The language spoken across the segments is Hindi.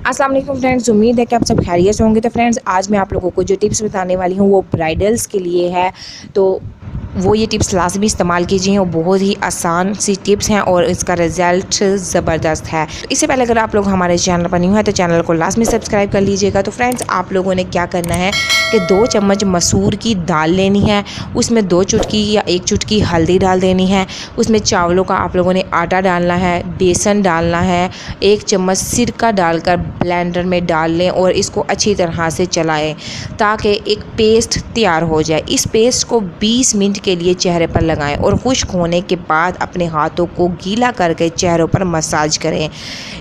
अस्सलाम वालेकुम फ्रेंड्स, उम्मीद है कि आप सब खैरियत से होंगे। तो फ्रेंड्स, आज मैं आप लोगों को जो टिप्स बताने वाली हूँ वो ब्राइडल्स के लिए है। तो वो ये टिप्स लाजमी इस्तेमाल कीजिए और बहुत ही आसान सी टिप्स हैं और इसका रिज़ल्ट ज़बरदस्त है। तो इससे पहले अगर आप लोग हमारे चैनल पर न्यू है तो चैनल को लाजमी सब्सक्राइब कर लीजिएगा। तो फ्रेंड्स, आप लोगों ने क्या करना है कि 2 चम्मच मसूर की दाल लेनी है, उसमें 2 चुटकी या 1 चुटकी हल्दी डाल देनी है। उसमें चावलों का आप लोगों ने आटा डालना है, बेसन डालना है, 1 चम्मच सिरका डालकर ब्लेंडर में डाल लें और इसको अच्छी तरह से चलाएं ताकि एक पेस्ट तैयार हो जाए। इस पेस्ट को 20 मिनट के लिए चेहरे पर लगाएं और खुश्क होने के बाद अपने हाथों को गीला करके चेहरों पर मसाज करें।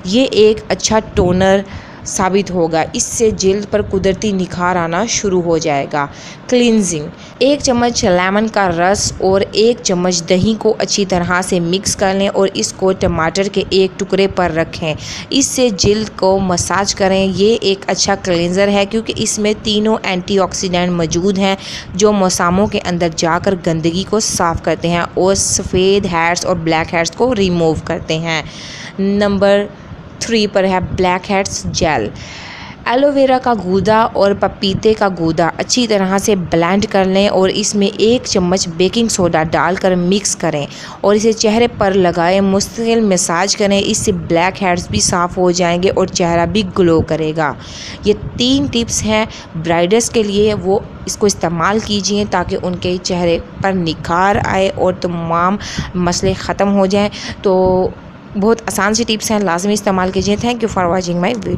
ये एक अच्छा टोनर साबित होगा। इससे जिल्द पर कुदरती निखार आना शुरू हो जाएगा। क्लींजिंग, 1 चम्मच लेमन का रस और 1 चम्मच दही को अच्छी तरह से मिक्स कर लें और इसको टमाटर के एक टुकड़े पर रखें। इससे जिल्द को मसाज करें। ये एक अच्छा क्लींजर है क्योंकि इसमें तीनों एंटीऑक्सीडेंट मौजूद हैं जो मौसामों के अंदर जाकर गंदगी को साफ़ करते हैं और सफ़ेद हेड्स और ब्लैक हेड्स को रिमूव करते हैं। नंबर 3 पर है ब्लैक हेड्स जेल। एलोवेरा का गूदा और पपीते का गूदा अच्छी तरह से ब्लेंड कर लें और इसमें 1 चम्मच बेकिंग सोडा डालकर मिक्स करें और इसे चेहरे पर लगाएं। मुस्तकिल मसाज करें। इससे ब्लैक हेड्स भी साफ़ हो जाएंगे और चेहरा भी ग्लो करेगा। ये 3 टिप्स हैं ब्राइडल्स के लिए, वो इसको इस्तेमाल कीजिए ताकि उनके चेहरे पर निखार आए और तमाम मसले ख़त्म हो जाएँ। तो बहुत आसान सी टिप्स हैं, लाजमी इस्तेमाल कीजिए। Thank you for watching my video.